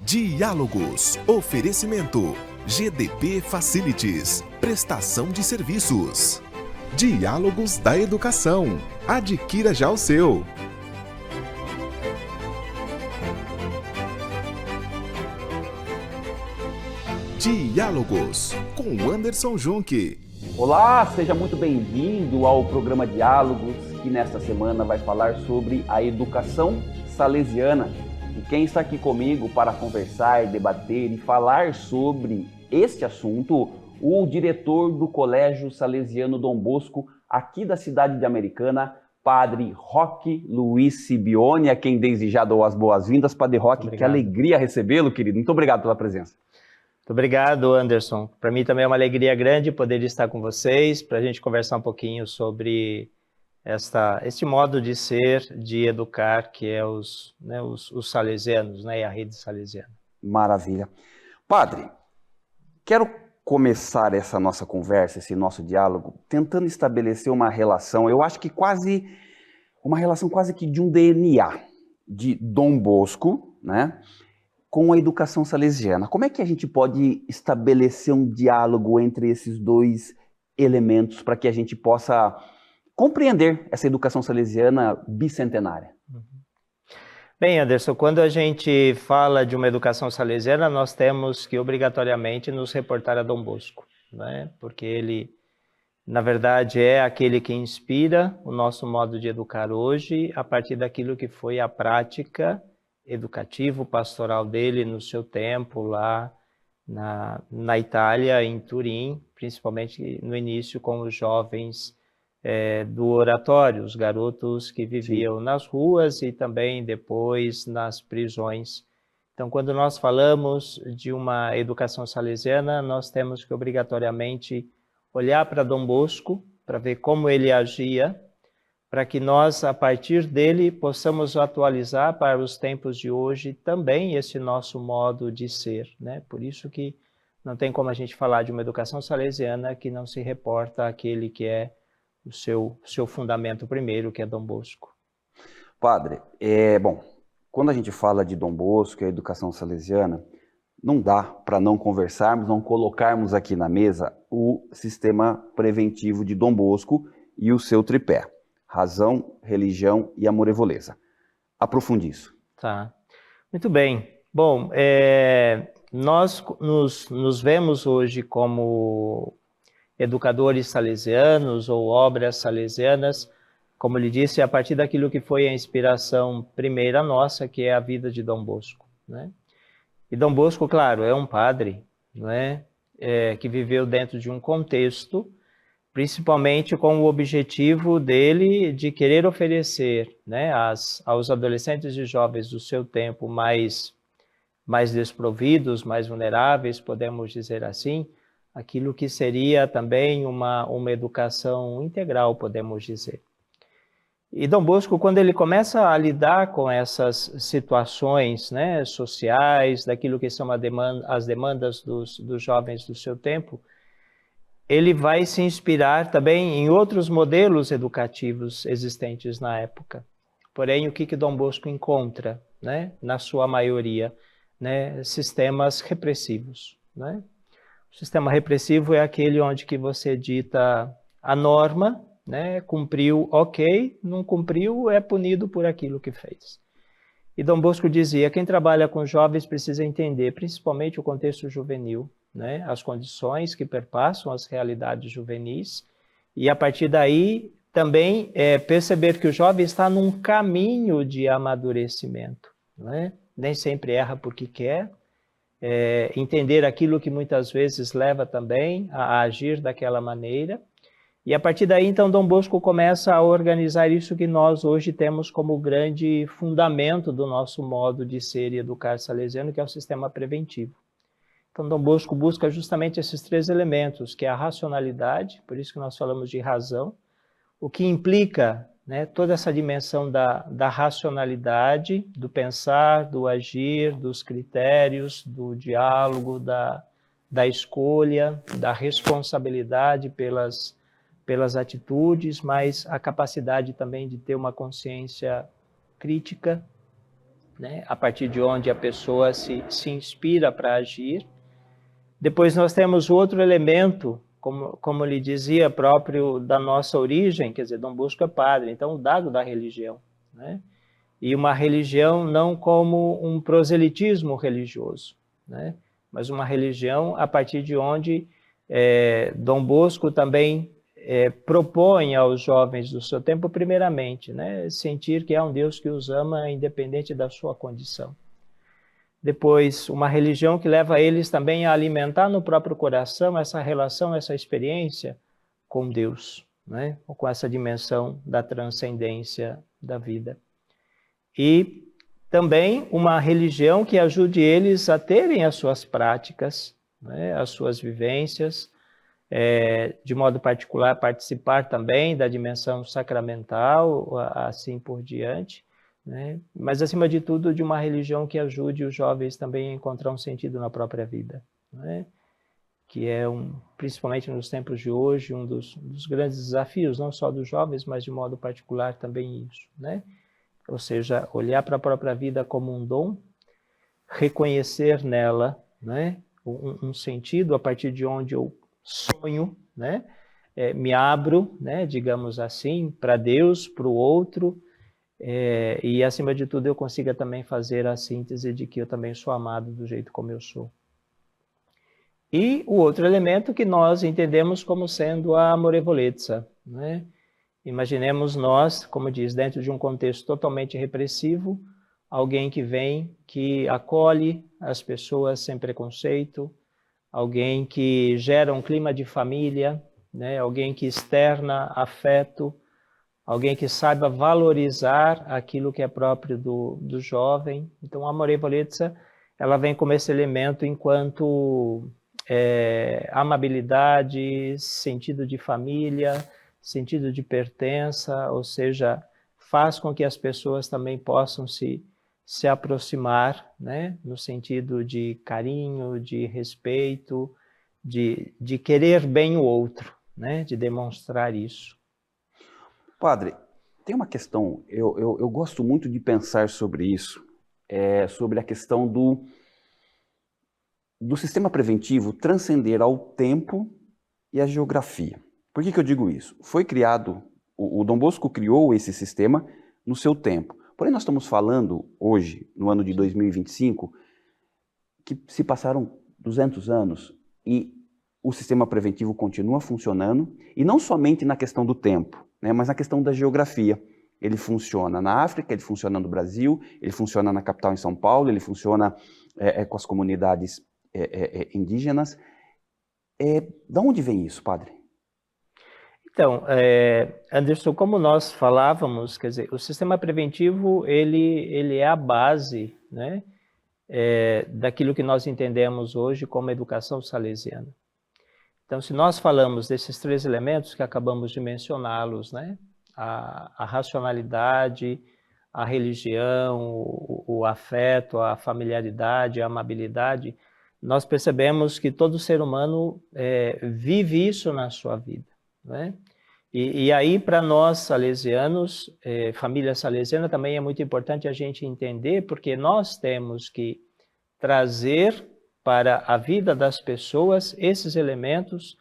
Diálogos. Oferecimento. GDP Facilities. Prestação de serviços. Diálogos da Educação. Adquira já o seu. Diálogos, com Anderson Junque. Olá, seja muito bem-vindo ao programa Diálogos, que nesta semana vai falar sobre a educação salesiana. E quem está aqui comigo para conversar, debater e falar sobre este assunto, o diretor do Colégio Salesiano Dom Bosco, aqui da cidade de Americana, Padre Roque Luiz Sibione, a quem desde já dou as boas-vindas. Padre Roque, que alegria recebê-lo, querido. Muito obrigado pela presença. Muito obrigado, Anderson. Para mim também é uma alegria grande poder estar com vocês, para a gente conversar um pouquinho sobre este modo de ser, de educar, que é os salesianos, e a rede salesiana. Maravilha. Padre, quero começar essa nossa conversa, esse nosso diálogo, tentando estabelecer uma relação, eu acho que uma relação quase que de um DNA de Dom Bosco, com a educação salesiana. Como é que a gente pode estabelecer um diálogo entre esses dois elementos para que a gente possa compreender essa educação salesiana bicentenária? Bem, Anderson, quando a gente fala de uma educação salesiana, nós temos que obrigatoriamente nos reportar a Dom Bosco, porque ele, na verdade, é aquele que inspira o nosso modo de educar hoje a partir daquilo que foi a prática educativo, pastoral dele no seu tempo lá na Itália, em Turim, principalmente no início com os jovens do oratório, os garotos que viviam nas ruas e também depois nas prisões. Então, quando nós falamos de uma educação salesiana, nós temos que obrigatoriamente olhar para Dom Bosco, para ver como ele agia, para que nós, a partir dele, possamos atualizar para os tempos de hoje também esse nosso modo de ser. Por isso que não tem como a gente falar de uma educação salesiana que não se reporta àquele que é o seu fundamento primeiro, que é Dom Bosco. Padre, quando a gente fala de Dom Bosco e a educação salesiana, não dá para não conversarmos, não colocarmos aqui na mesa o sistema preventivo de Dom Bosco e o seu tripé: razão, religião e amor-evoleza. Aprofunde isso. Tá. Muito bem. Bom, nós nos vemos hoje como educadores salesianos ou obras salesianas, como lhe disse, a partir daquilo que foi a inspiração primeira nossa, que é a vida de Dom Bosco. E Dom Bosco, claro, é um padre, que viveu dentro de um contexto, principalmente com o objetivo dele de querer oferecer aos adolescentes e jovens do seu tempo mais desprovidos, mais vulneráveis, podemos dizer assim, aquilo que seria também uma educação integral, podemos dizer. E Dom Bosco, quando ele começa a lidar com essas situações sociais, daquilo que são as demandas dos jovens do seu tempo, ele vai se inspirar também em outros modelos educativos existentes na época. Porém, o que Dom Bosco encontra, na sua maioria? Sistemas repressivos. O sistema repressivo é aquele onde que você dita a norma, cumpriu, ok, não cumpriu, é punido por aquilo que fez. E Dom Bosco dizia, quem trabalha com jovens precisa entender, principalmente o contexto juvenil, as condições que perpassam as realidades juvenis, e a partir daí também perceber que o jovem está num caminho de amadurecimento. Nem sempre erra porque quer, entender aquilo que muitas vezes leva também a agir daquela maneira, e a partir daí então Dom Bosco começa a organizar isso que nós hoje temos como grande fundamento do nosso modo de ser e educar salesiano, que é o sistema preventivo. Então Dom Bosco busca justamente esses três elementos, que é a racionalidade, por isso que nós falamos de razão, o que implica toda essa dimensão da racionalidade, do pensar, do agir, dos critérios, do diálogo, da escolha, da responsabilidade pelas atitudes, mas a capacidade também de ter uma consciência crítica, né? A partir de onde a pessoa se inspira para agir. Depois nós temos outro elemento, como lhe dizia, próprio da nossa origem, quer dizer, Dom Bosco é padre, então o dado da religião, né? E uma religião não como um proselitismo religioso, né? Mas uma religião a partir de onde Dom Bosco também propõe aos jovens do seu tempo, primeiramente, né? Sentir que há um Deus que os ama independente da sua condição. Depois, uma religião que leva eles também a alimentar no próprio coração essa relação, essa experiência com Deus, né? Ou com essa dimensão da transcendência da vida. E também uma religião que ajude eles a terem as suas práticas, né? As suas vivências, de modo particular participar também da dimensão sacramental, assim por diante, né? Mas, acima de tudo, de uma religião que ajude os jovens também a encontrar um sentido na própria vida, né? Que é, principalmente nos tempos de hoje, um dos grandes desafios, não só dos jovens, mas de modo particular também isso, né? Ou seja, olhar para a própria vida como um dom, reconhecer nela, né, um sentido a partir de onde eu sonho, né, me abro, né, digamos assim, para Deus, para o outro, e acima de tudo eu consiga também fazer a síntese de que eu também sou amado do jeito como eu sou. E o outro elemento que nós entendemos como sendo a amorevolezza, né? Imaginemos nós, como diz, dentro de um contexto totalmente repressivo, alguém que vem, que acolhe as pessoas sem preconceito, alguém que gera um clima de família, né? Alguém que externa afeto, alguém que saiba valorizar aquilo que é próprio do jovem. Então, a amorevolezza, ela vem como esse elemento enquanto amabilidade, sentido de família, sentido de pertença, ou seja, faz com que as pessoas também possam se aproximar, né? No sentido de carinho, de respeito, de querer bem o outro, né? De demonstrar isso. Padre, tem uma questão, eu gosto muito de pensar sobre isso, sobre a questão do sistema preventivo transcender ao tempo e à geografia. Por que eu digo isso? Foi criado, o Dom Bosco criou esse sistema no seu tempo. Porém, nós estamos falando hoje, no ano de 2025, que se passaram 200 anos e o sistema preventivo continua funcionando, e não somente na questão do tempo, né, mas na questão da geografia. Ele funciona na África, ele funciona no Brasil, ele funciona na capital em São Paulo, ele funciona com as comunidades indígenas. De onde vem isso, padre? Então, Anderson, como nós falávamos, quer dizer, o sistema preventivo, ele é a base, né, daquilo que nós entendemos hoje como educação salesiana. Então, se nós falamos desses três elementos que acabamos de mencioná-los, né, a racionalidade, a religião, o afeto, a familiaridade, a amabilidade, nós percebemos que todo ser humano vive isso na sua vida, né? E aí, para nós salesianos, família salesiana, também é muito importante a gente entender, porque nós temos que trazer para a vida das pessoas esses elementos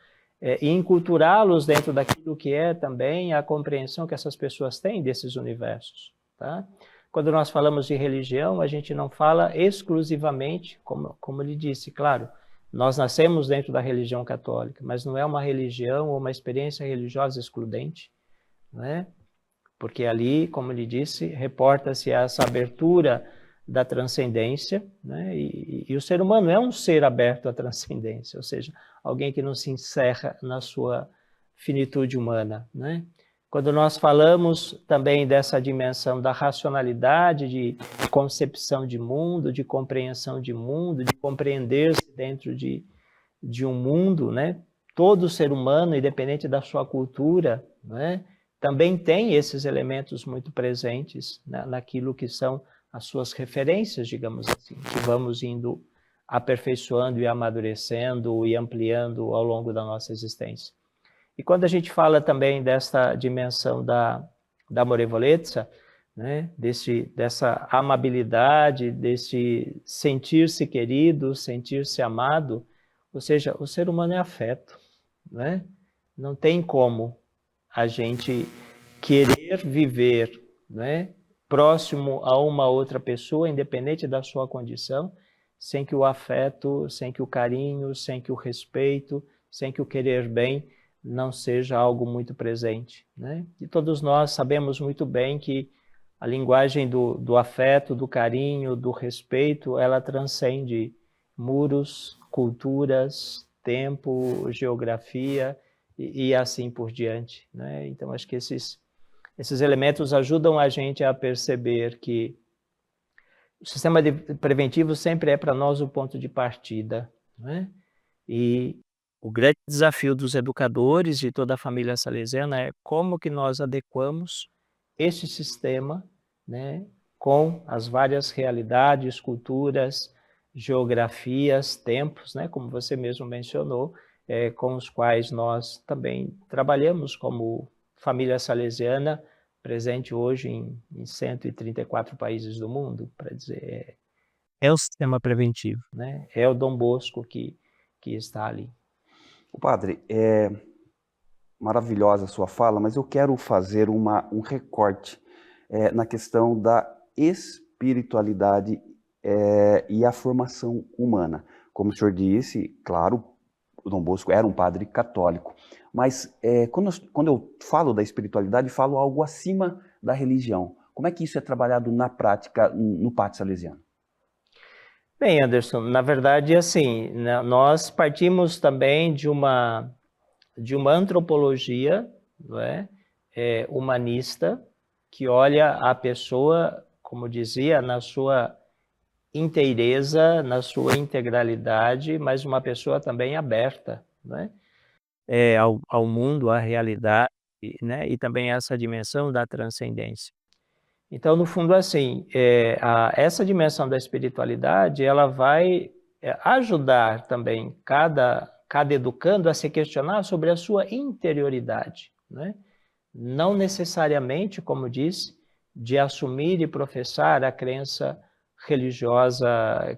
e enculturá-los dentro daquilo que é também a compreensão que essas pessoas têm desses universos, tá? Quando nós falamos de religião, a gente não fala exclusivamente, como ele disse, claro, nós nascemos dentro da religião católica, mas não é uma religião ou uma experiência religiosa excludente, né? Porque ali, como ele disse, reporta-se essa abertura da transcendência, né? E o ser humano é um ser aberto à transcendência, ou seja, alguém que não se encerra na sua finitude humana, né? Quando nós falamos também dessa dimensão da racionalidade, de concepção de mundo, de compreensão de mundo, de compreender-se dentro de um mundo, né? Todo ser humano, independente da sua cultura, né, também tem esses elementos muito presentes, né, naquilo que são as suas referências, digamos assim, que vamos indo aperfeiçoando e amadurecendo e ampliando ao longo da nossa existência. E quando a gente fala também desta dimensão da amorevolezza, né? Dessa amabilidade, desse sentir-se querido, sentir-se amado. Ou seja, o ser humano é afeto, né? Não tem como a gente querer viver, né, próximo a uma outra pessoa, independente da sua condição, sem que o afeto, sem que o carinho, sem que o respeito, sem que o querer bem não seja algo muito presente, né? E todos nós sabemos muito bem que a linguagem do afeto, do carinho, do respeito, ela transcende muros, culturas, tempo, geografia e assim por diante, né? Então, acho que esses elementos ajudam a gente a perceber que o sistema preventivo sempre é para nós o ponto de partida, né? E o grande desafio dos educadores de toda a família salesiana é como que nós adequamos esse sistema, né, com as várias realidades, culturas, geografias, tempos, né, como você mesmo mencionou, com os quais nós também trabalhamos como família salesiana, presente hoje em 134 países do mundo, para dizer, é o sistema preventivo, né? É o Dom Bosco que está ali. O padre, maravilhosa a sua fala, mas eu quero fazer um recorte na questão da espiritualidade e a formação humana. Como o senhor disse, claro, o Dom Bosco era um padre católico, mas quando eu falo da espiritualidade, falo algo acima da religião. Como é que isso é trabalhado na prática no Pátio Salesiano? Bem, Anderson, na verdade, assim, nós partimos também de uma antropologia, não é? Humanista, que olha a pessoa, como dizia, na sua inteireza, na sua integralidade, mas uma pessoa também aberta, né? Ao mundo, à realidade, né? E também essa dimensão da transcendência. Então, no fundo, assim, essa dimensão da espiritualidade, ela vai ajudar também cada educando a se questionar sobre a sua interioridade, né? Não necessariamente, como disse, de assumir e professar a crença religiosa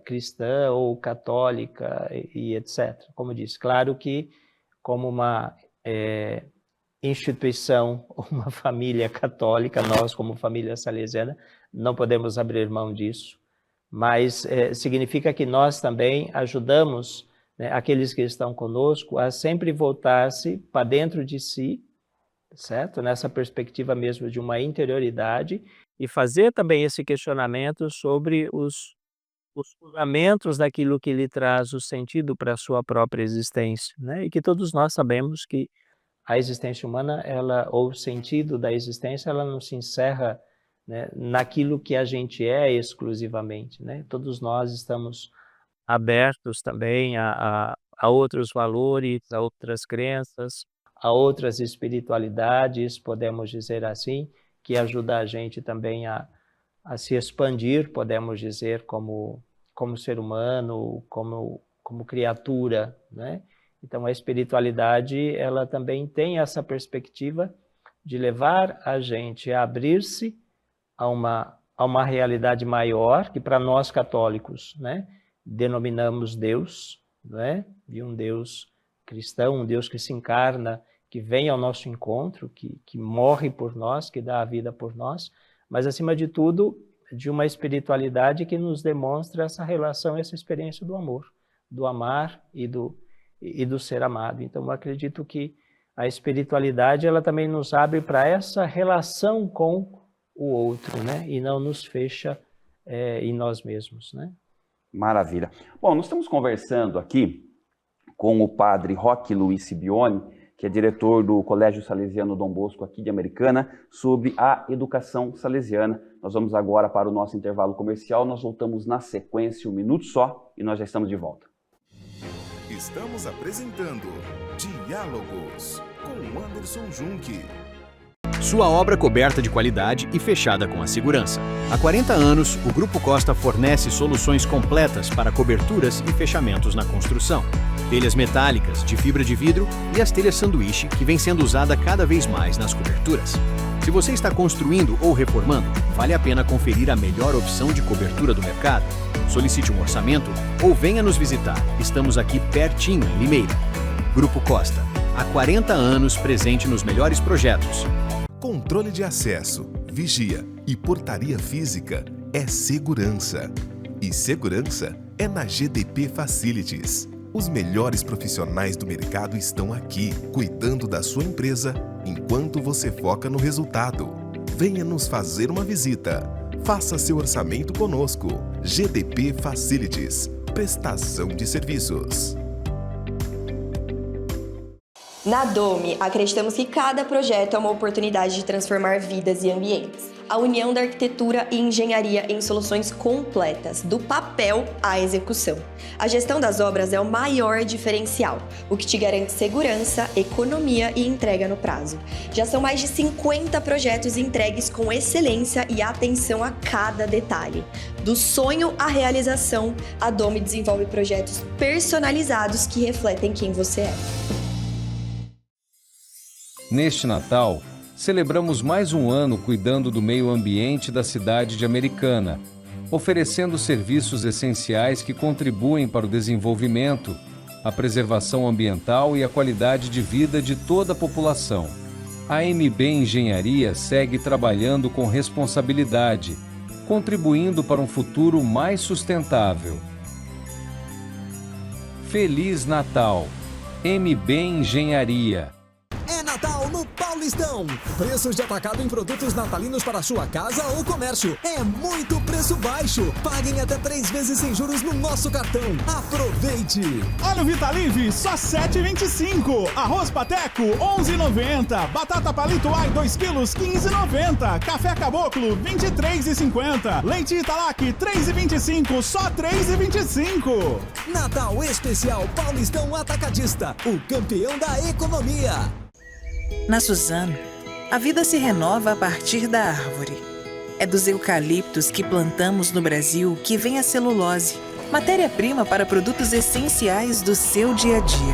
cristã ou católica e etc. Como disse, claro que como uma instituição, uma família católica, nós como família salesiana, não podemos abrir mão disso, mas significa que nós também ajudamos, né, aqueles que estão conosco a sempre voltar-se para dentro de si, certo? Nessa perspectiva mesmo de uma interioridade e fazer também esse questionamento sobre os fundamentos daquilo que lhe traz o sentido para a sua própria existência, né? E que todos nós sabemos que a existência humana, ou o sentido da existência, ela não se encerra, né, naquilo que a gente é exclusivamente, né? Todos nós estamos abertos também a outros valores, a outras crenças, a outras espiritualidades, podemos dizer assim, que ajuda a gente também a se expandir, podemos dizer, como ser humano, como criatura, né? Então, a espiritualidade, ela também tem essa perspectiva de levar a gente a abrir-se a uma realidade maior, que para nós católicos, né, denominamos Deus, né? E um Deus cristão, um Deus que se encarna, que vem ao nosso encontro, que morre por nós, que dá a vida por nós, mas, acima de tudo, de uma espiritualidade que nos demonstra essa relação, essa experiência do amor, do amar e do ser amado. Então, eu acredito que a espiritualidade, ela também nos abre para essa relação com o outro, né? E não nos fecha em nós mesmos, né? Maravilha. Bom, nós estamos conversando aqui com o padre Roque Luiz Sibioni, que é diretor do Colégio Salesiano Dom Bosco aqui de Americana, sobre a educação salesiana. Nós vamos agora para o nosso intervalo comercial, nós voltamos na sequência, um minuto só, e nós já estamos de volta. Estamos apresentando Diálogos com Anderson Junque. Sua obra coberta de qualidade e fechada com a segurança. Há 40 anos, o Grupo Costa fornece soluções completas para coberturas e fechamentos na construção. Telhas metálicas, de fibra de vidro e as telhas sanduíche, que vem sendo usada cada vez mais nas coberturas. Se você está construindo ou reformando, vale a pena conferir a melhor opção de cobertura do mercado. Solicite um orçamento ou venha nos visitar. Estamos aqui pertinho, em Limeira. Grupo Costa, há 40 anos presente nos melhores projetos. Controle de acesso, vigia e portaria física é segurança. E segurança é na GDP Facilities. Os melhores profissionais do mercado estão aqui, cuidando da sua empresa, enquanto você foca no resultado. Venha nos fazer uma visita. Faça seu orçamento conosco. GDP Facilities, prestação de serviços. Na Domi, acreditamos que cada projeto é uma oportunidade de transformar vidas e ambientes. A união da arquitetura e engenharia em soluções completas, do papel à execução. A gestão das obras é o maior diferencial, o que te garante segurança, economia e entrega no prazo. Já são mais de 50 projetos entregues com excelência e atenção a cada detalhe. Do sonho à realização, a Domi desenvolve projetos personalizados que refletem quem você é. Neste Natal, celebramos mais um ano cuidando do meio ambiente da cidade de Americana, oferecendo serviços essenciais que contribuem para o desenvolvimento, a preservação ambiental e a qualidade de vida de toda a população. A MB Engenharia segue trabalhando com responsabilidade, contribuindo para um futuro mais sustentável. Feliz Natal! MB Engenharia. É Natal no Paulistão. Preços de atacado em produtos natalinos para sua casa ou comércio. É muito preço baixo. Paguem até 3 vezes sem juros no nosso cartão. Aproveite! Óleo Vitalive, só R$ 7,25. Arroz Pateco, R$ 11,90. Batata Palito Ai, 2 quilos, R$ 15,90. Café Caboclo, R$ 23,50. Leite Italac, R$ 3,25. Só R$ 3,25. Natal especial Paulistão Atacadista, o campeão da economia. Na Suzano, a vida se renova a partir da árvore. É dos eucaliptos que plantamos no Brasil que vem a celulose, matéria-prima para produtos essenciais do seu dia a dia.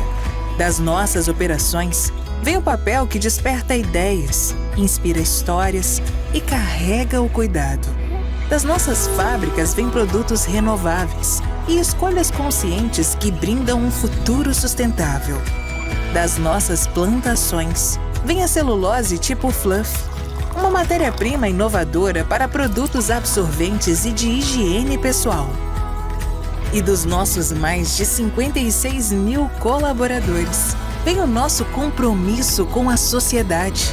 Das nossas operações, vem o papel que desperta ideias, inspira histórias e carrega o cuidado. Das nossas fábricas vem produtos renováveis e escolhas conscientes que brindam um futuro sustentável. Das nossas plantações, vem a celulose tipo Fluff, uma matéria-prima inovadora para produtos absorventes e de higiene pessoal. E dos nossos mais de 56 mil colaboradores, vem o nosso compromisso com a sociedade.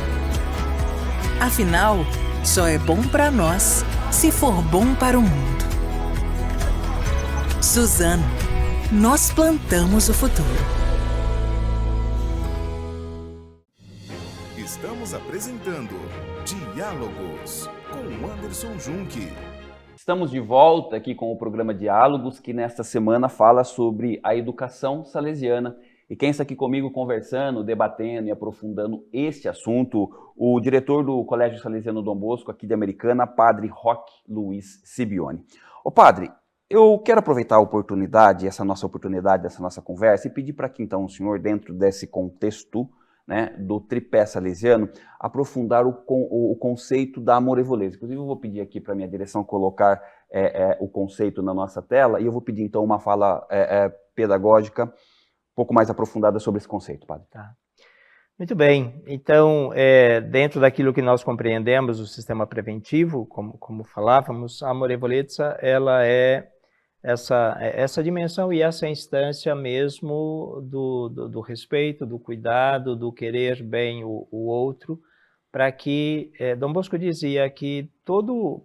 Afinal, só é bom para nós se for bom para o mundo. Suzano, nós plantamos o futuro. Estamos apresentando Diálogos com Anderson Junque. Estamos de volta aqui com o programa Diálogos, que nesta semana fala sobre a educação salesiana. E quem está aqui comigo conversando, debatendo e aprofundando este assunto, o diretor do Colégio Salesiano Dom Bosco, aqui de Americana, Padre Roque Luiz Sibione. Ô padre, eu quero aproveitar a oportunidade, essa nossa conversa, e pedir para que então o senhor, dentro desse contexto, né, do tripé salesiano, aprofundar o conceito da amorevoleza. Inclusive, eu vou pedir aqui para a minha direção colocar o conceito na nossa tela, e eu vou pedir, então, uma fala pedagógica um pouco mais aprofundada sobre esse conceito, padre. Tá. Muito bem. Então, dentro daquilo que nós compreendemos, o sistema preventivo, como falávamos, a amorevoleza, ela é essa dimensão e essa instância mesmo do respeito, do cuidado, do querer bem o outro, para que, Dom Bosco dizia que todo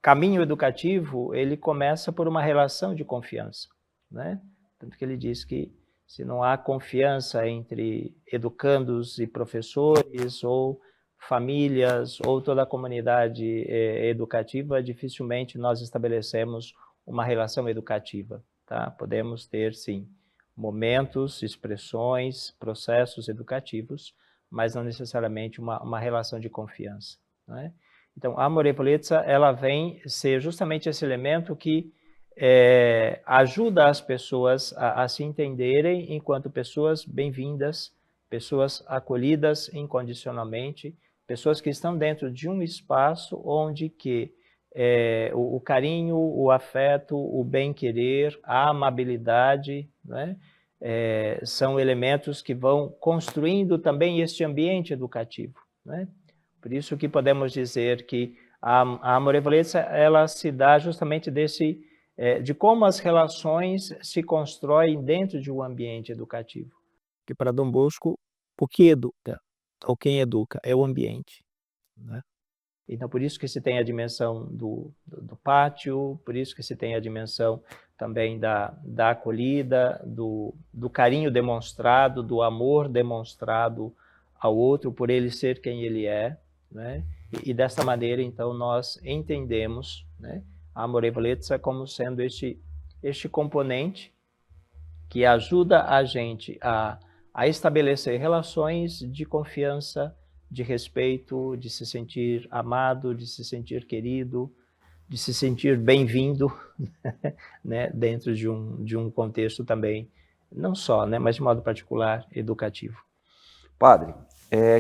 caminho educativo, ele começa por uma relação de confiança, né? Tanto que ele diz que se não há confiança entre educandos e professores, ou famílias, ou toda a comunidade educativa, dificilmente nós estabelecemos uma relação educativa, tá? Podemos ter, sim, momentos, expressões, processos educativos, mas não necessariamente uma relação de confiança, né? Então, a amorevolezza, ela vem ser justamente esse elemento que ajuda as pessoas a se entenderem enquanto pessoas bem-vindas, pessoas acolhidas incondicionalmente, pessoas que estão dentro de um espaço onde que o carinho, o afeto, o bem-querer, a amabilidade, né, são elementos que vão construindo também este ambiente educativo, né? Por isso que podemos dizer que a amorevolezza, ela se dá justamente de como as relações se constroem dentro de um ambiente educativo. Que para Dom Bosco, o que educa, ou quem educa, é o ambiente, né? Então, por isso que se tem a dimensão do pátio, por isso que se tem a dimensão também da acolhida, do carinho demonstrado, do amor demonstrado ao outro, por ele ser quem ele é, né? E dessa maneira, então, nós entendemos, né, a amorevolezza como sendo este componente que ajuda a gente a estabelecer relações de confiança, de respeito, de se sentir amado, de se sentir querido, de se sentir bem-vindo, né, dentro de um contexto também, não só, né, mas de modo particular, educativo. Padre,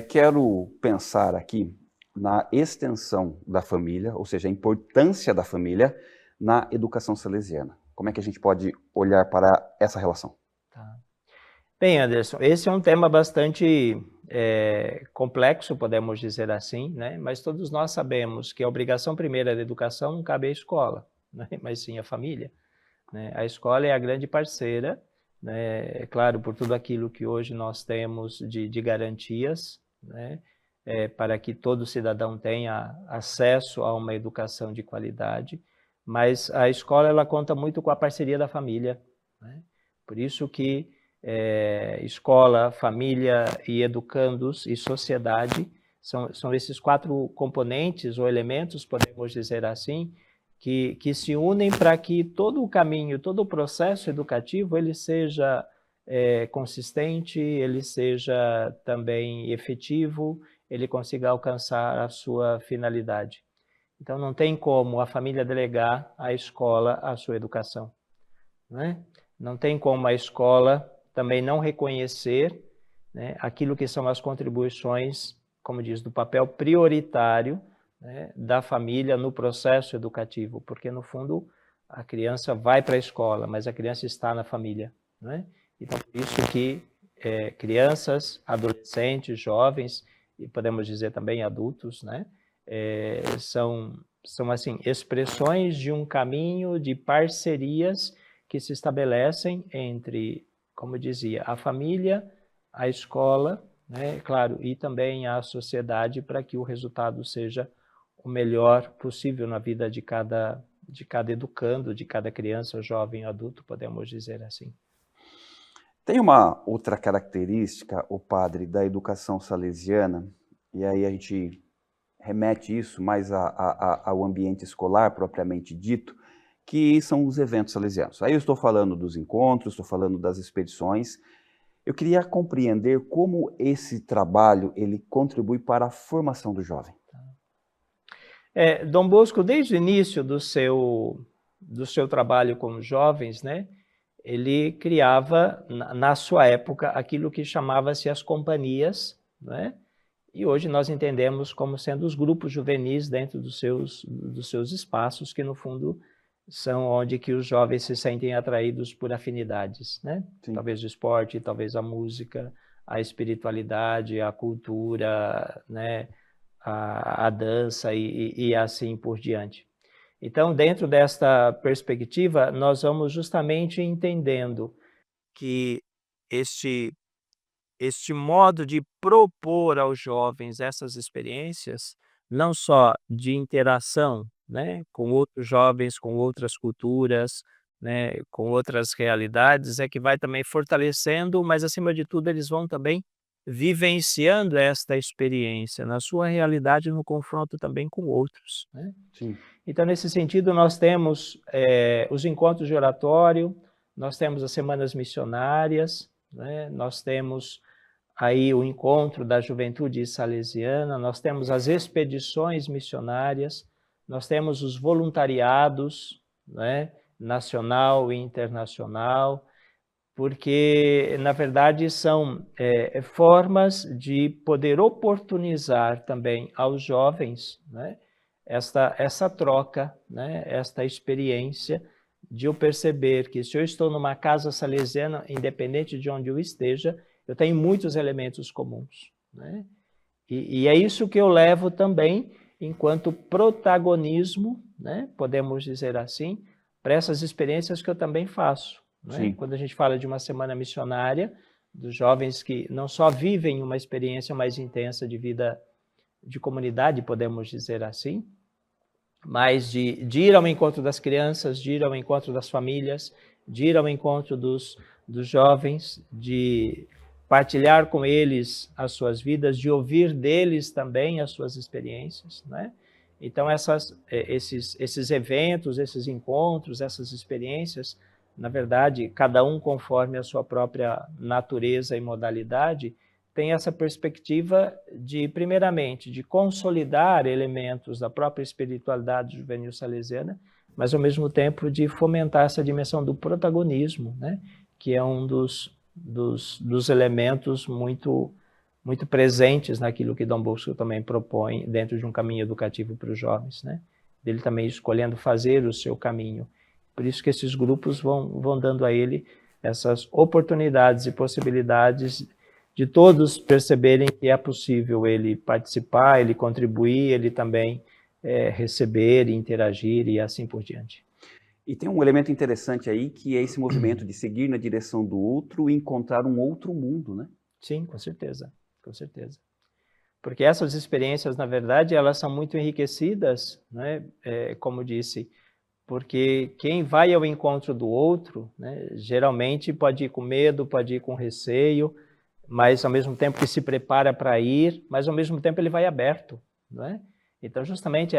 quero pensar aqui na extensão da família, ou seja, a importância da família na educação salesiana. Como é que a gente pode olhar para essa relação? Tá. Bem, Anderson, esse é um tema bastante complexo, podemos dizer assim, né? Mas todos nós sabemos que a obrigação primeira da educação não cabe à escola, né? Mas sim à família, né? A escola é a grande parceira, né? É claro, por tudo aquilo que hoje nós temos de garantias, né? Para que todo cidadão tenha acesso a uma educação de qualidade, mas a escola, ela conta muito com a parceria da família, né? Por isso que escola, família e educandos e sociedade são esses 4 componentes ou elementos, podemos dizer assim, que se unem para que todo o caminho, todo o processo educativo, ele seja consistente, ele seja também efetivo, ele consiga alcançar a sua finalidade. Então, não tem como a família delegar à escola a sua educação, né? Não tem como a escola também não reconhecer, né, aquilo que são as contribuições, como diz, do papel prioritário, né, da família no processo educativo, porque, no fundo, a criança vai para a escola, mas a criança está na família, né? Então, por isso que crianças, adolescentes, jovens, e podemos dizer também adultos, né, são assim, expressões de um caminho de parcerias que se estabelecem entre, como dizia, a família, a escola, né, claro, e também a sociedade, para que o resultado seja o melhor possível na vida de cada educando, de cada criança, jovem, adulto, podemos dizer assim. Tem uma outra característica, o padre, da educação salesiana, e aí a gente remete isso mais ao ambiente escolar propriamente dito, que são os eventos salesianos. Aí eu estou falando dos encontros, estou falando das expedições. Eu queria compreender como esse trabalho ele contribui para a formação do jovem. Dom Bosco, desde o início do seu trabalho com os jovens, né, ele criava, na sua época, aquilo que chamava-se as companhias, né? E hoje nós entendemos como sendo os grupos juvenis dentro dos seus espaços, que no fundo são onde que os jovens se sentem atraídos por afinidades, né? Sim. Talvez o esporte, talvez a música, a espiritualidade, a cultura, né? A dança e assim por diante. Então, dentro desta perspectiva, nós vamos justamente entendendo que este modo de propor aos jovens essas experiências, não só de interação, né, com outros jovens, com outras culturas, né, com outras realidades, é que vai também fortalecendo, mas acima de tudo eles vão também vivenciando esta experiência na sua realidade, no confronto também com outros, né? Sim. Então, nesse sentido, nós temos os encontros de oratório, nós temos as semanas missionárias, né? Nós temos aí o encontro da juventude salesiana, nós temos as expedições missionárias, nós temos os voluntariados, né, nacional e internacional, porque, na verdade, são formas de poder oportunizar também aos jovens, né, essa troca, né, esta experiência de eu perceber que se eu estou numa casa salesiana, independente de onde eu esteja, eu tenho muitos elementos comuns, né? E é isso que eu levo também enquanto protagonismo, né, podemos dizer assim, para essas experiências que eu também faço, né? Quando a gente fala de uma semana missionária, dos jovens que não só vivem uma experiência mais intensa de vida de comunidade, podemos dizer assim, mas de ir ao encontro das crianças, de ir ao encontro das famílias, de ir ao encontro dos jovens, de partilhar com eles as suas vidas, de ouvir deles também as suas experiências, né? Então, esses eventos, esses encontros, essas experiências, na verdade, cada um conforme a sua própria natureza e modalidade, tem essa perspectiva de, primeiramente, de consolidar elementos da própria espiritualidade juvenil salesiana, mas, ao mesmo tempo, de fomentar essa dimensão do protagonismo, né? Que é um dos elementos muito presentes naquilo que Dom Bosco também propõe dentro de um caminho educativo para os jovens, né? Ele também escolhendo fazer o seu caminho. Por isso que esses grupos vão dando a ele essas oportunidades e possibilidades de todos perceberem que é possível ele participar, ele contribuir, ele também receber, interagir e assim por diante. E tem um elemento interessante aí, que é esse movimento de seguir na direção do outro e encontrar um outro mundo, né? Sim, com certeza, com certeza. Porque essas experiências, na verdade, elas são muito enriquecidas, né? Como disse, porque quem vai ao encontro do outro, né, geralmente pode ir com medo, pode ir com receio, mas ao mesmo tempo que se prepara para ir, mas ao mesmo tempo ele vai aberto, não é? Então, justamente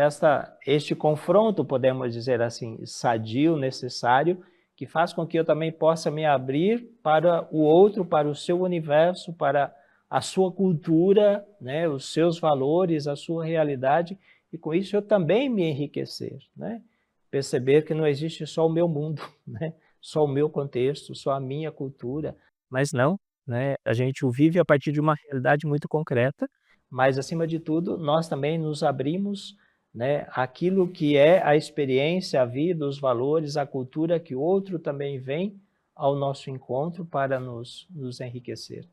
este confronto, podemos dizer assim, sadio, necessário, que faz com que eu também possa me abrir para o outro, para o seu universo, para a sua cultura, né, os seus valores, a sua realidade, e com isso eu também me enriquecer, né? Perceber que não existe só o meu mundo, né? Só o meu contexto, só a minha cultura, mas não, né? A gente o vive a partir de uma realidade muito concreta, mas, acima de tudo, nós também nos abrimos, né, àquilo que é a experiência, a vida, os valores, a cultura que o outro também vem ao nosso encontro para nos enriquecer.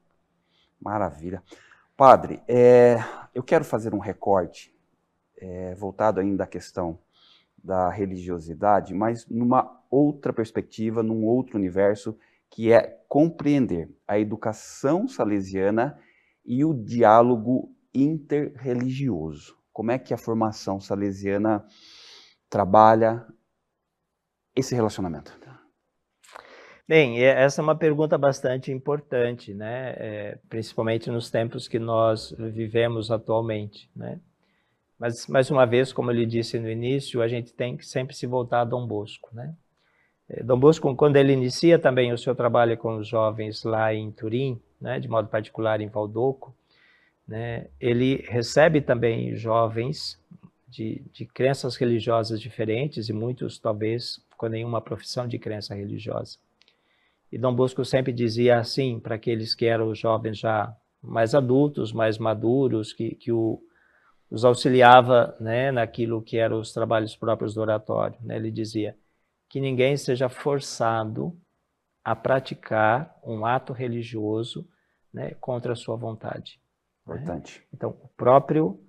Maravilha. Padre, eu quero fazer um recorte, voltado ainda à questão da religiosidade, mas numa outra perspectiva, num outro universo, que é compreender a educação salesiana e o diálogo interreligioso. Como é que a formação salesiana trabalha esse relacionamento? Bem, essa é uma pergunta bastante importante, né? Principalmente nos tempos que nós vivemos atualmente, né? Mas, mais uma vez, como eu lhe disse no início, a gente tem que sempre se voltar a Dom Bosco, né? Dom Bosco, quando ele inicia também o seu trabalho com os jovens lá em Turim, né, de modo particular em Valdoco, né, ele recebe também jovens de crenças religiosas diferentes e muitos, talvez, com nenhuma profissão de crença religiosa. E Dom Bosco sempre dizia assim, para aqueles que eram jovens já mais adultos, mais maduros, que os auxiliava, né, naquilo que eram os trabalhos próprios do oratório, né? Ele dizia que ninguém seja forçado a praticar um ato religioso, né, contra a sua vontade. Importante. Né? Então, o próprio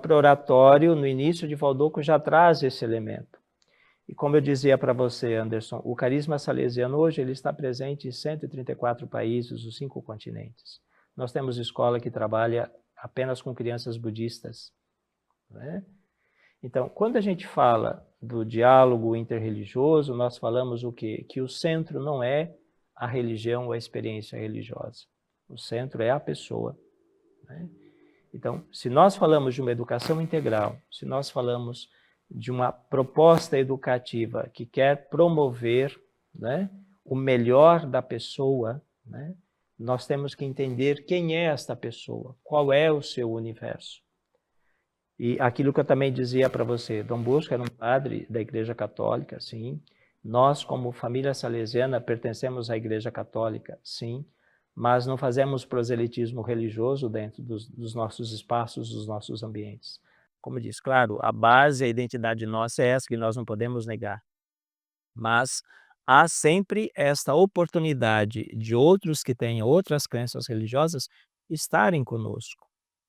oratório, no início de Valdoco, já traz esse elemento. E como eu dizia para você, Anderson, o carisma salesiano hoje ele está presente em 134 países, os 5 continentes. Nós temos escola que trabalha apenas com crianças budistas, né? Então, quando a gente fala do diálogo interreligioso, nós falamos o quê? Que o centro não é a religião ou a experiência religiosa. O centro é a pessoa, né? Então, se nós falamos de uma educação integral, se nós falamos de uma proposta educativa que quer promover, né, o melhor da pessoa, né, nós temos que entender quem é esta pessoa, qual é o seu universo. E aquilo que eu também dizia para você, Dom Bosco era um padre da Igreja Católica, sim. Nós, como família salesiana, pertencemos à Igreja Católica, sim. Mas não fazemos proselitismo religioso dentro dos nossos espaços, dos nossos ambientes. Como diz, claro, a base, a identidade nossa é essa que nós não podemos negar. Mas há sempre esta oportunidade de outros que tenham outras crenças religiosas estarem conosco,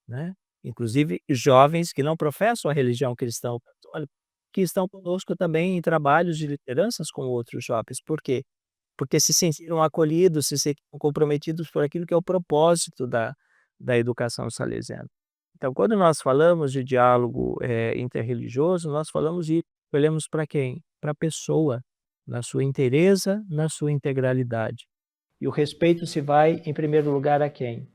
né? Inclusive jovens que não professam a religião cristã ou católica, que estão conosco também em trabalhos de lideranças com outros jovens. Por quê? Porque se sentiram acolhidos, se sentiram comprometidos por aquilo que é o propósito da educação salesiana. Então, quando nós falamos de diálogo interreligioso, nós falamos de olhamos para quem? Para a pessoa, na sua inteireza, na sua integralidade. E o respeito se vai, em primeiro lugar, a quem?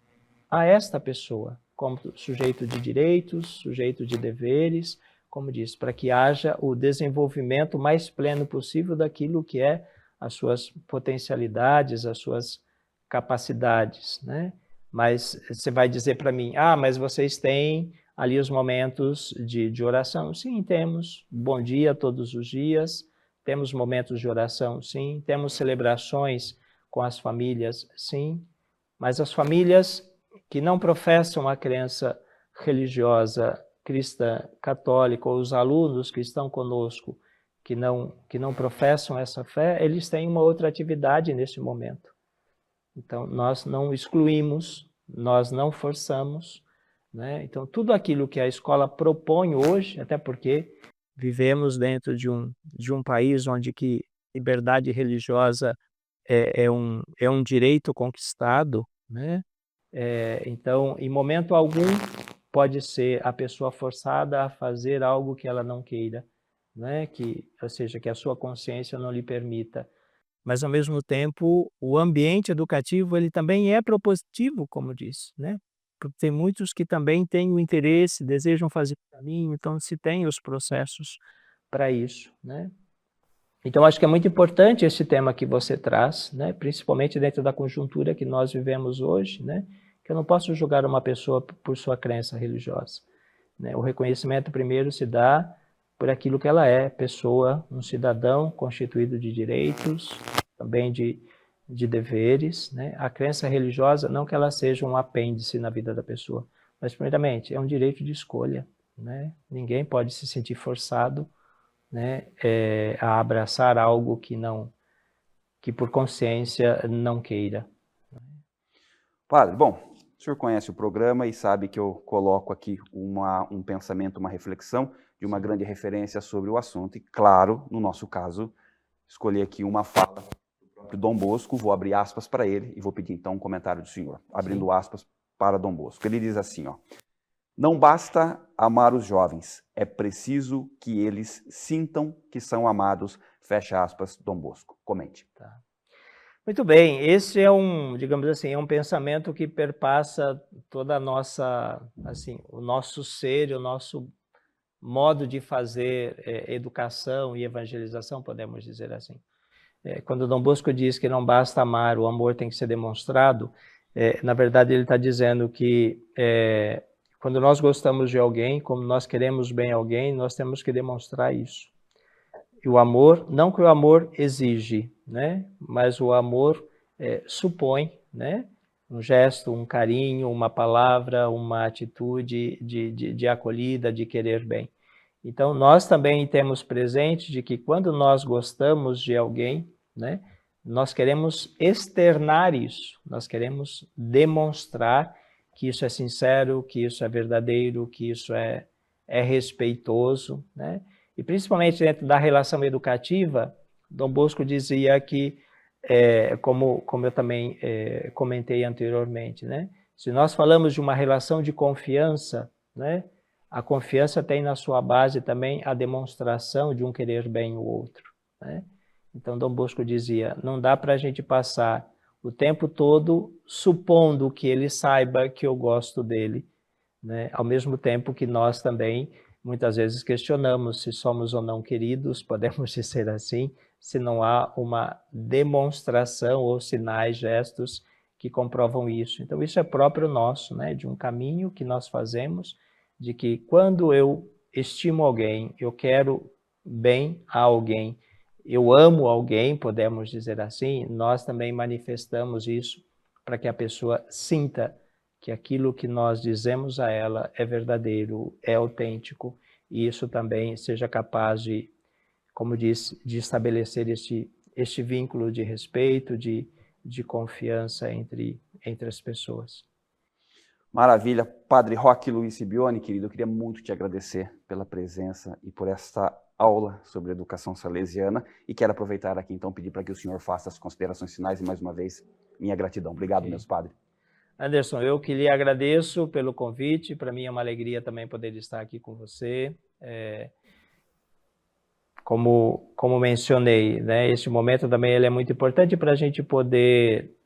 A esta pessoa, como sujeito de direitos, sujeito de deveres, como diz, para que haja o desenvolvimento mais pleno possível daquilo que é as suas potencialidades, as suas capacidades, né? Mas você vai dizer para mim, mas vocês têm ali os momentos de oração? Sim, temos. Bom dia todos os dias, temos momentos de oração, sim. Temos celebrações com as famílias, sim. Mas as famílias que não professam a crença religiosa cristã católica, ou os alunos que estão conosco, que não professam essa fé, eles têm uma outra atividade nesse momento. Então, nós não excluímos, nós não forçamos, né? Então, tudo aquilo que a escola propõe hoje, até porque vivemos dentro de um país onde que liberdade religiosa é um direito conquistado, né? Então, em momento algum, pode ser a pessoa forçada a fazer algo que ela não queira, né? Ou seja, que a sua consciência não lhe permita. Mas, ao mesmo tempo, o ambiente educativo ele também é propositivo, como disse, né? Porque tem muitos que também têm o interesse, desejam fazer o caminho, então se tem os processos para isso, né? Então, acho que é muito importante esse tema que você traz, né? Principalmente dentro da conjuntura que nós vivemos hoje, né? Que eu não posso julgar uma pessoa por sua crença religiosa, né? O reconhecimento primeiro se dá por aquilo que ela é, pessoa, um cidadão constituído de direitos, também de deveres, né? A crença religiosa, não que ela seja um apêndice na vida da pessoa, mas primeiramente é um direito de escolha, né? Ninguém pode se sentir forçado, né, a abraçar algo que por consciência não queira. Padre, bom, o senhor conhece o programa e sabe que eu coloco aqui um pensamento, uma reflexão de uma grande referência sobre o assunto. E, claro, no nosso caso, escolhi aqui uma fala do próprio Dom Bosco, vou abrir aspas para ele e vou pedir então um comentário do senhor, abrindo aspas para Dom Bosco. Ele diz assim, ó: não basta amar os jovens, é preciso que eles sintam que são amados, fecha aspas, Dom Bosco. Comente. Tá. Muito bem, esse é digamos assim, é um pensamento que perpassa toda a nossa, assim, o nosso ser, o nosso modo de fazer educação e evangelização, podemos dizer assim. Quando Dom Bosco diz que não basta amar, o amor tem que ser demonstrado, na verdade ele está dizendo que quando nós gostamos de alguém, como nós queremos bem alguém, nós temos que demonstrar isso. E o amor, não que o amor exige, né? Mas o amor supõe, né? Um gesto, um carinho, uma palavra, uma atitude de acolhida, de querer bem. Então, nós também temos presente de que quando nós gostamos de alguém, né? Nós queremos externar isso, nós queremos demonstrar que isso é sincero, que isso é verdadeiro, que isso é respeitoso, né? E principalmente dentro da relação educativa, Dom Bosco dizia que, como eu também comentei anteriormente, né? Se nós falamos de uma relação de confiança, né? A confiança tem na sua base também a demonstração de um querer bem o outro, né? Então Dom Bosco dizia, não dá para a gente passar o tempo todo supondo que ele saiba que eu gosto dele, né? Ao mesmo tempo que nós também muitas vezes questionamos se somos ou não queridos, podemos dizer assim, se não há uma demonstração ou sinais, gestos que comprovam isso. Então, isso é próprio nosso, né? De um caminho que nós fazemos, de que quando eu estimo alguém, eu quero bem a alguém, eu amo alguém, podemos dizer assim, nós também manifestamos isso para que a pessoa sinta que aquilo que nós dizemos a ela é verdadeiro, é autêntico, e isso também seja capaz de, como disse, de estabelecer este vínculo de respeito, de confiança entre as pessoas. Maravilha. Padre Roque Luiz Sibioni, querido, eu queria muito te agradecer pela presença e por esta aula sobre educação salesiana, e quero aproveitar aqui então pedir para que o senhor faça as considerações finais e mais uma vez minha gratidão. Obrigado, meus padres. Anderson, eu que lhe agradeço pelo convite, para mim é uma alegria também poder estar aqui com você. Como mencionei, né, esse momento também ele é muito importante para a gente poder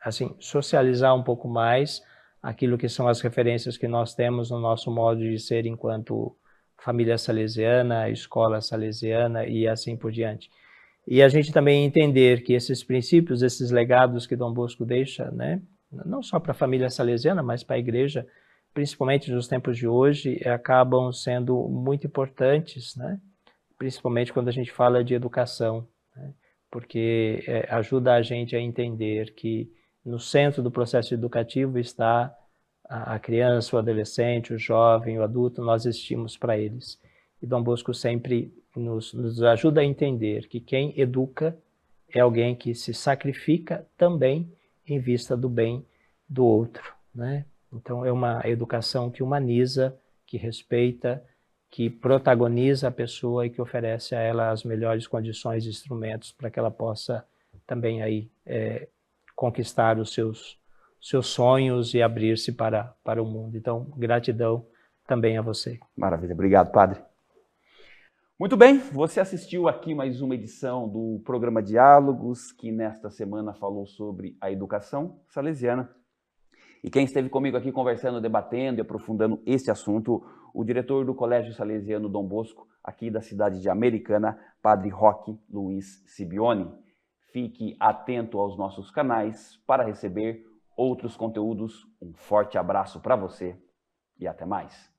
assim, socializar um pouco mais aquilo que são as referências que nós temos no nosso modo de ser enquanto família salesiana, escola salesiana e assim por diante. E a gente também entender que esses princípios, esses legados que Dom Bosco deixa, né, não só para a família salesiana, mas para a igreja, principalmente nos tempos de hoje, acabam sendo muito importantes, né? Principalmente quando a gente fala de educação, né? Porque ajuda a gente a entender que no centro do processo educativo está a criança, o adolescente, o jovem, o adulto, nós existimos para eles. E Dom Bosco sempre nos ajuda a entender que quem educa é alguém que se sacrifica também em vista do bem do outro, né? Então é uma educação que humaniza, que respeita, que protagoniza a pessoa e que oferece a ela as melhores condições e instrumentos para que ela possa também aí conquistar os seus sonhos e abrir-se para o mundo. Então, gratidão também a você. Maravilha, obrigado, padre. Muito bem, você assistiu aqui mais uma edição do programa Diálogos, que nesta semana falou sobre a educação salesiana. E quem esteve comigo aqui conversando, debatendo e aprofundando esse assunto, o diretor do Colégio Salesiano Dom Bosco, aqui da cidade de Americana, Padre Roque Luiz Sibioni. Fique atento aos nossos canais para receber outros conteúdos. Um forte abraço para você e até mais.